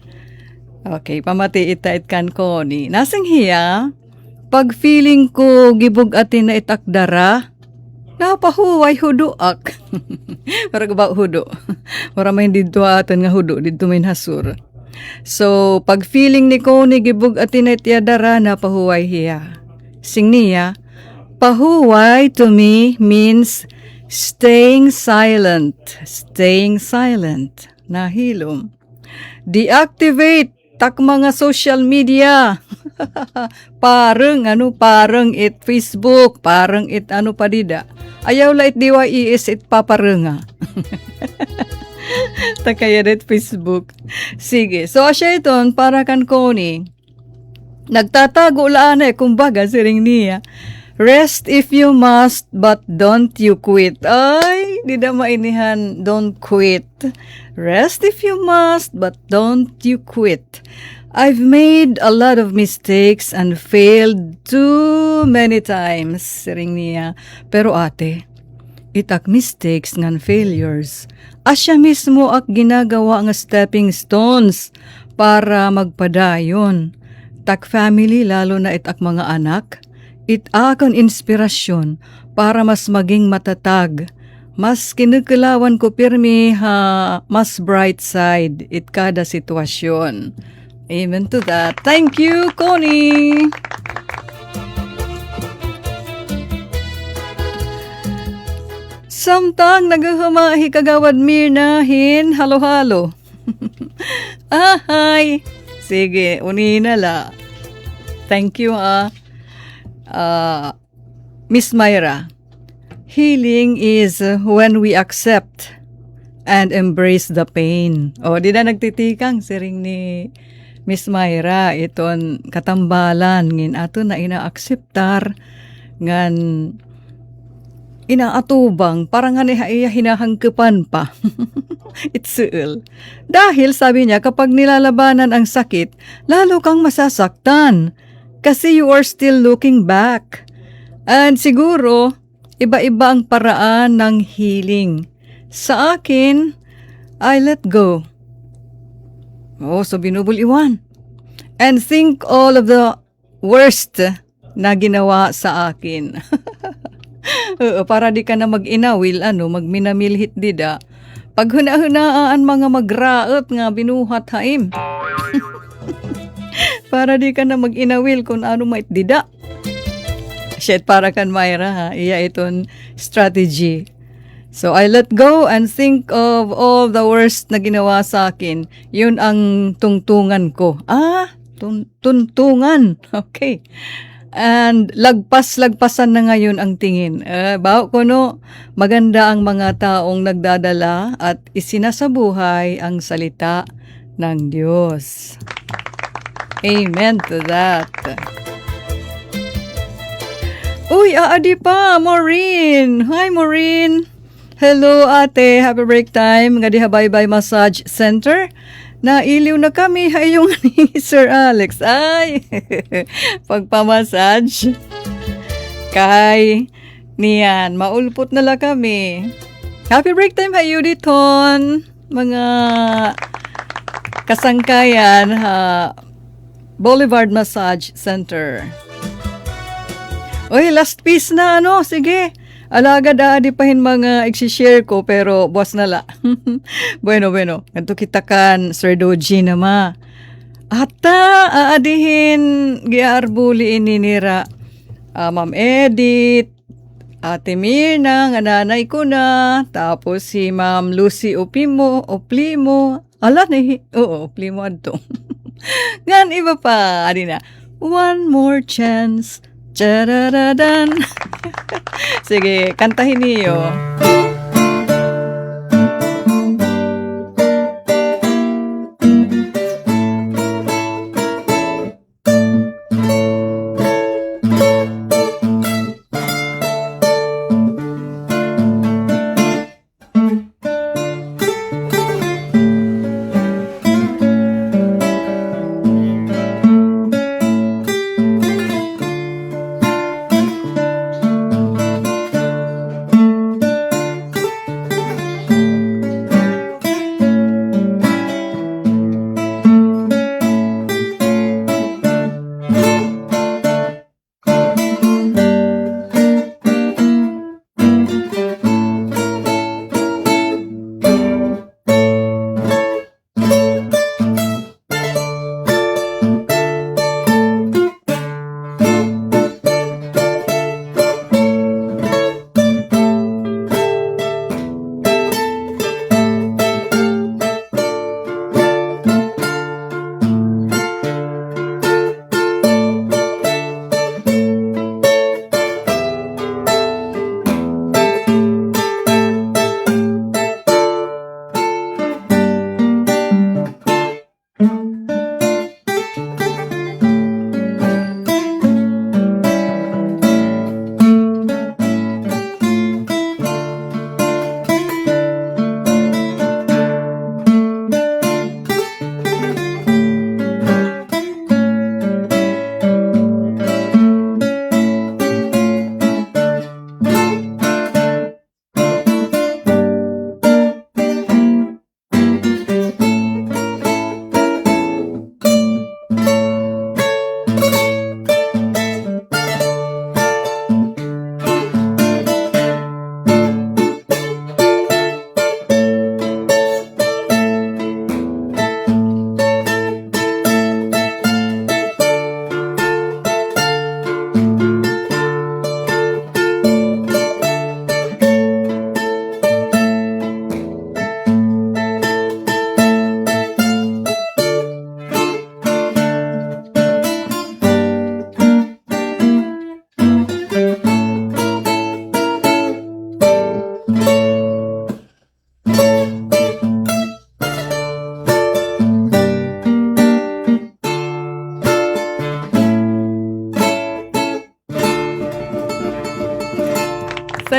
Okay, pamati itait kan ko ni. Nasing hiya, pag feeling ko gibog atin na itakdara, napahuway huduak. Para ba hudo? Para may dito atin nga hudo, dito may hasur. So, pag feeling ni ko ni gibog atin na itiyadara, napahuway hiya. Sing niya, pahuway to me means staying silent. Staying silent. Nahilom. Deactivate tak mga social media. parang it Facebook, parang it padida. Ayaw la it DYES it paparanga. Takaya it Facebook. Sige, so asya iton para kan Connie. Nagtatago laan kumbaga siring niya. Rest if you must, but don't you quit. Ay, di na mainihan, don't quit. Rest if you must, but don't you quit. I've made a lot of mistakes and failed too many times, siring niya. Pero ate, itak mistakes ngan failures. Asya mismo ak ginagawa nga stepping stones para magpadayon. Tak family, lalo na itak mga anak, itakon inspirasyon para mas maging matatag. Mas kinukulawan ko pirmi mas bright side it kada sitwasyon. Amen to that. Thank you, Connie! Samtang naghuhumahi kagawad Mirnahin, halo-halo. Hi! Sige, unina la. Thank you, Miss Myra. Healing is when we accept and embrace the pain. O, di na nagtitikang siring ni Miss Myra, iton katambalan ngin ato na inaakseptar ngan inaatubang parang nga niya hinahangkepan pa. Itsuul. Dahil sabi niya kapag nilalabanan ang sakit, lalo kang masasaktan kasi you are still looking back. And siguro, iba-iba ang paraan ng healing. Sa akin, I let go. Oh, so binubuliwan. And think all of the worst na ginawa sa akin. Para di ka na mag-inawil, magminamilhit dida. Pag huna-hunaan mga magraot nga binuhat haim. Para di ka na mag-inawil kung ano mait dida. Shit, para kan Myra ha. Iya iton strategy. So, I let go and think of all the worst na ginawa sa akin. Yun ang tungtungan ko. Tuntungan. Okay. And lagpasan na ngayon ang tingin. Bao ko no, maganda ang mga taong nagdadala at isinasabuhay ang salita ng Diyos. Amen to that. Uy, aadi pa, Maureen. Hi, Maureen. Hello, ate. Happy break time. Nga diha bye-bye massage center. Nailiw na kami. Hayong ni Sir Alex. Ay, pagpamassage. Kay, niyan, maulpot na lang kami. Happy break time, hayo diton. Mga kasangkayan, Boulevard Massage Center. Uy, last piece na, sige. Alaga di pahin mga i-share ko pero boss na la. Bueno. Ganto kita kan Sir Doji na ma. Ata aadihin giarbuli ini nira. Ma'am Edith, Ate Mirna, nga nanay ko na. Tapos si Ma'am Lucy Oplimo. Oplimo adto. Ngan iba pa. Adi na. One more chance. Chararadan. Sige, kantahin niyo.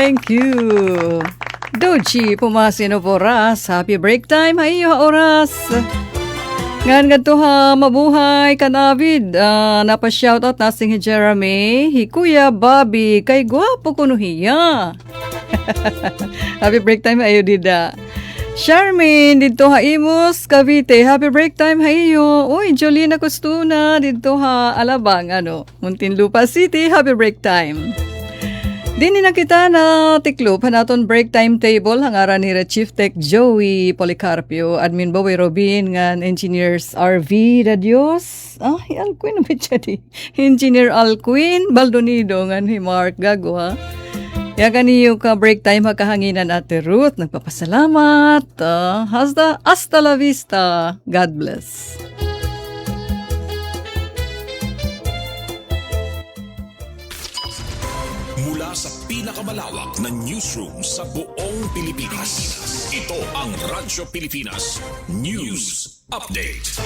Thank you. Doji, pumasin of oras. Happy break time. Hayo oras. Ngan ganito ha, mabuhay ka David. Napa-shoutout na si Jeremy. Hikuya Bobby, kay gwapo kuno hiya. Happy break time ayo dida. Charmaine, dito ha Imos, Cavite. Happy break time hayo. Uy, Jolina Costuna, dito ha Alabang, Muntinlupa City. Happy break time. Dini na kita na tiklop hanaton break timetable hangaran ni Chief Tech Joey Policarpio, Admin Bowie Robin, ngan Engineers RV da Dios. Alquin na di. Engineer Alquin Baldonido ngan ni Mark Gago ha. Ya ganiyo ka break time hakahanginan Ate Ruth. Nagpapasalamat. Hasta la vista. God bless. Mula sa pinakamalawak na newsroom sa buong Pilipinas, ito ang Radyo Pilipinas News Update.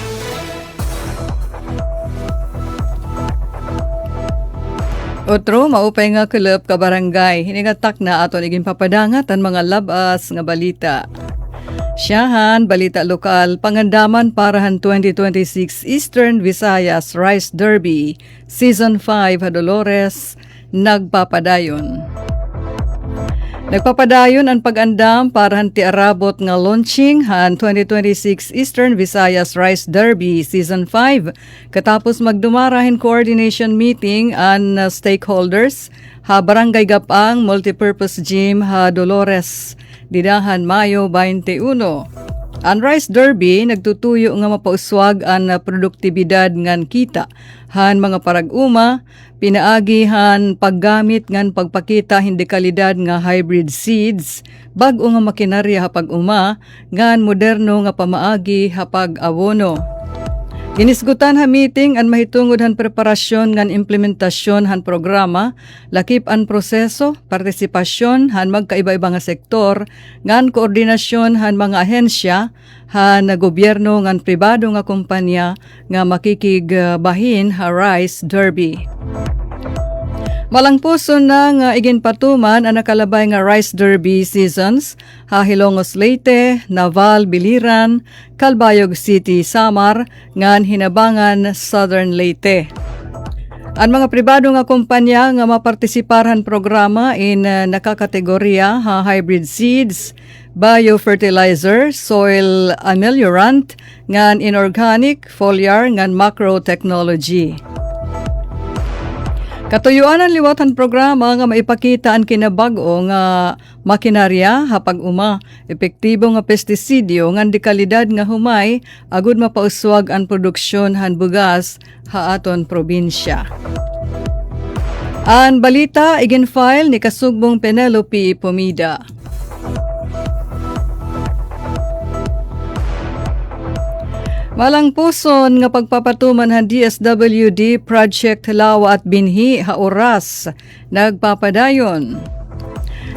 Otro, maupay nga kulop ka barangay. Hinigatak na aton iging papadangat ang mga labas nga balita. Siyahan, balita lokal, pangandaman parahan 2026 Eastern Visayas Rice Derby, Season 5 Dolores, nagpapadayon. Nagpapadayon ang pag-andam para ti arabot nga launching han 2026 Eastern Visayas Rice Derby Season 5 katapos magdumarahin coordination meeting an stakeholders ha Barangay Gapang Multipurpose Gym ha Dolores didahan Mayo 21. Ang Rice Derby nagtutuyo nga mapauswag ang produktibidad ngan kita han mga parag-uma, pinaagihan paggamit ngan pagpakita hindi kalidad nga hybrid seeds, bag-o nga makinarya hapag uma, ngan moderno nga pamaagi hapag abono. Ginisgutan ha meeting an mahitungod han preparasyon ngan implementasyon han programa, lakip an proseso, partisipasyon han magkaiba-iba nga sektor, ngan koordinasyon han mga ahensya, han gobyerno ngan pribado nga kumpanya nga makikigbahin ha Rice Derby. Malangpuso na nga iginpatuman ang nakalabay nga Rice Derby seasons ha Hilongos Leyte, Naval, Biliran, Calbayog City, Samar, ngan Hinabangan, Southern Leyte. Ang mga pribado nga kumpanya nga mapartisiparan programa in nakakategorya ha hybrid seeds, biofertilizer, soil ameliorant, ngan inorganic, foliar, ngan macro technology. Katuyuan ang liwatan programa nga maipakita ang kinabag-o nga makinarya hapag uma, epektibo nga pestisidyo ngan di kalidad nga humay, agud mapauswag ang produksyon han bugas ha aton probinsya. Ang balita igin-file ni Kasugbong Penelope Pomida. Malang puson nga pagpapatuman han DSWD Project Lawa at Binhi ha oras nagpapadayon.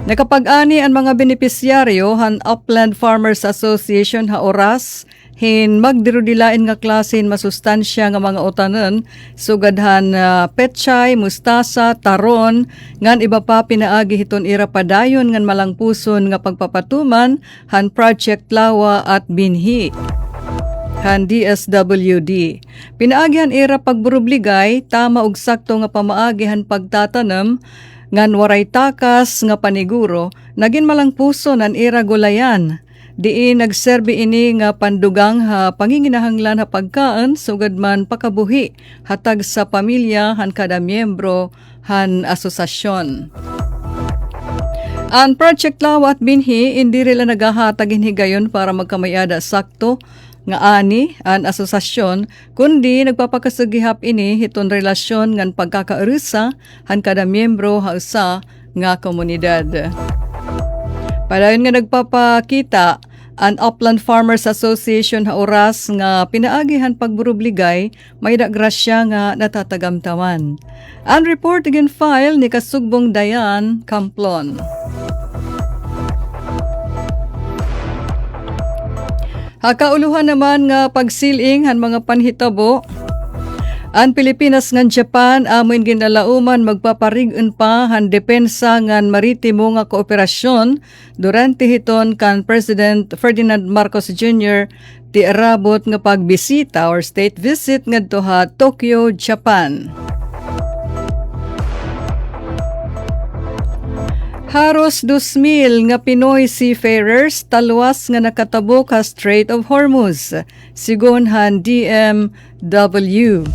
Nakapag-ani ang mga benepisyaryo han Upland Farmers Association ha oras hin magdirudilain nga klasen masustansya nga mga utanon sugadhan petchay, mustasa, taron ngan iba pa pinaagi hiton ira padayon ngan malang puson nga pagpapatuman han Project Lawa at Binhi. Han DSWD. Pinaagihan era pagburubligay, tama og sakto nga pamaagihan pagtatanam, ngan waray takas nga paniguro, nagin malang puso nan era gulayan. Diin nagserbi ini nga pandugang ha panginginahanglan ha pagkaan, sugad man pakabuhi, hatag sa pamilya han kada miyembro han asosasyon. Ang Project Lawa at Binhi, hindi rila nagahatag hinhigayon para magkamayada sakto, nga ani an asosasyon kundi nagpapakasugihap ini hiton relasyon ngan pagkakaarusa han kada miyembro ha usa nga komunidad. Padayon nga nagpapakita an Upland Farmers Association ha oras nga pinaagihan pagburubligay may grasya nga natatagamtaman. Ang report again file ni Kasugbong Dayan Camplon. Hakauluhan naman nga pagsiling han mga panhitabo. Ang Pilipinas ngan Japan amoin ginalauman magpaparig-un pa han depensa ngan maritimo nga kooperasyon durante hiton kan President Ferdinand Marcos Jr. ti arabot nga pagbisita or state visit ngadto ha Tokyo, Japan. Haros 2,000 nga Pinoy seafarers talwas nga nakatabok sa Strait of Hormuz, sigon han DMW.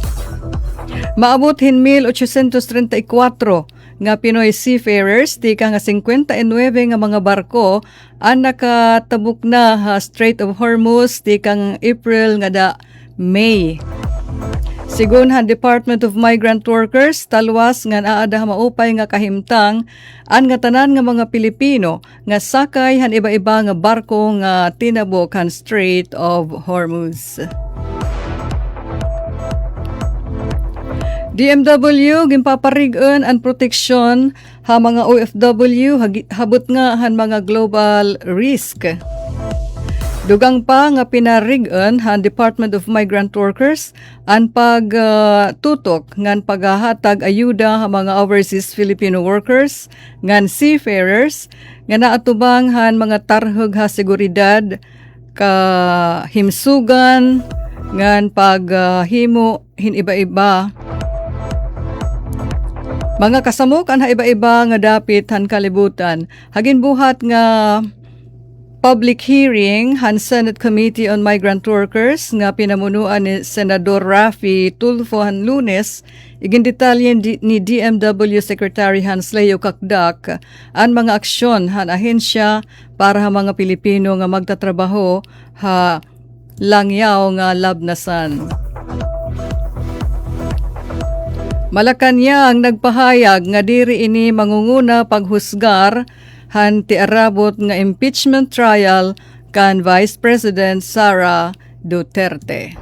Maabot hin 1,834 nga Pinoy seafarers tika nga 59 nga mga barko ang nakatabok na sa Strait of Hormuz tika nga April nga da May. Sigon han Department of Migrant Workers, talwas nga naada maupay nga kahimtang an nga tanan nga mga Pilipino nga sakay han iba-iba nga barko nga tinabok han Strait of Hormuz. DMW gimpaparig-on ang proteksyon ha mga OFW habot nga han mga global risk. Dugang pa nga pinarig-on han Department of Migrant Workers ang pagtutok ngan paghahatag ayuda ha mga overseas Filipino workers ngan seafarers nga naatubang han mga tarhog ha seguridad ka himsugan ngan paghimo hin iba-iba mga kasamok ang iba-iba nga dapit han kalibutan. Hagin buhat nga public hearing han Senate Committee on Migrant Workers nga pinamunuan ni Senador Raffy Tulfo han Lunes, igin detalye ni DMW Secretary Hans Leo Kakdak ang mga aksyon han ahensya para ha mga Pilipino nga magtatrabaho ha langyaw nga labnasan. Malacanang nagpahayag nga diri ini mangunguna paghusgar han ti arabot nga impeachment trial kan Vice President Sara Duterte.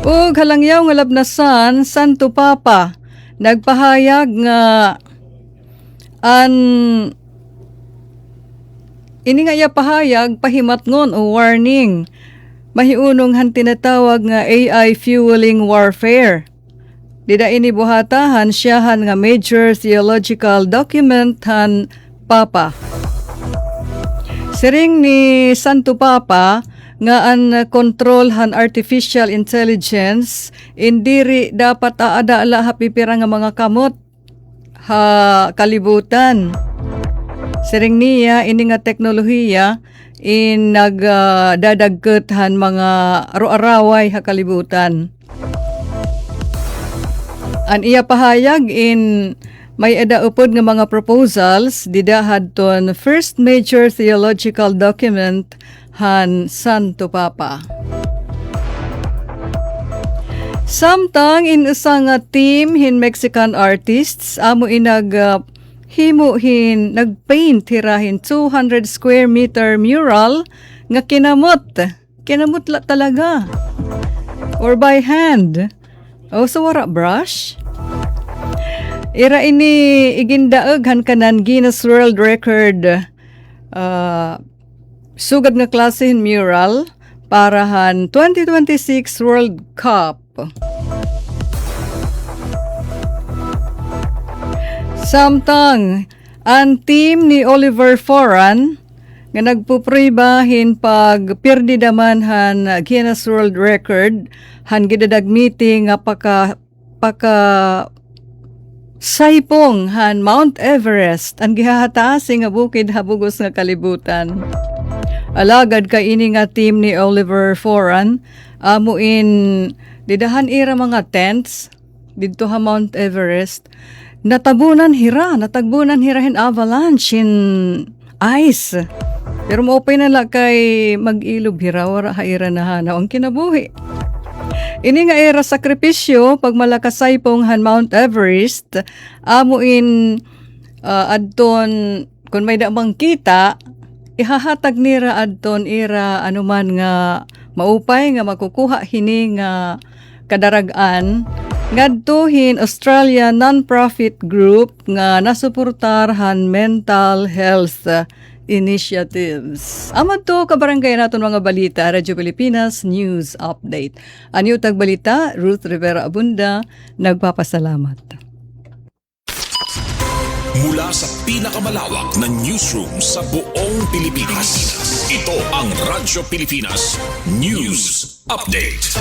Ug halangyaw nga labnasan, Santo Papa nagpahayag nga ini nga iya pahayag pahimatngon o warning mahiunong han tinatawag nga AI fueling warfare. Dida ini buhatahan siyahan nga major theological document han Papa. Siring ni Santo Papa nga ang control han artificial intelligence indiri dapat aadaala ha pipira nga mga kamot ha kalibutan. Siring niya ini nga teknolohiya in nagdadagket han mga araw-araway ha kalibutan. An iya pahayag in may adaupod nga mga proposals didahad ton first major theological document han Santo Papa. Samtang in usa nga team hin Mexican artists amo inag himuhin nagpaint hirahin 200 square meter mural nga kinamot la talaga or by hand o sa wara brush. Ira ini igindaog han kanan Guinness World Record sugad nga klase hin mural para han 2026 World Cup. Samtang ang team ni Oliver Foran nga nagpupribahin pag pirdi daman han Guinness World Record han gidadagmiti nga paka saipong han Mount Everest ang gihahataasi nga bukid habugos nga kalibutan. Alagad ka ini nga team ni Oliver Foran amuin didahan ira mga tents didto ha Mount Everest. Natagbunan hirahin avalanche in ice. Pero maupay na lang kay mag-ilob hira, wara haira na hanaw ang kinabuhi. Ini nga era sakripisyo, pag malakasay pong han Mount Everest, amuin adton, kung may damang kita, ihahatag nira adton ira anuman nga maupay nga makukuha hini nga kadaragan, ngadtuhin Australia non-profit group nga nasuportar han mental health initiatives. Amad to kabarangay naton mga balita, Radyo Pilipinas News Update. Anyo tagbalita, Ruth Rivera Abunda, nagpapasalamat. Mula sa pinakamalawak na newsroom sa buong Pilipinas, ito ang Radyo Pilipinas News Update.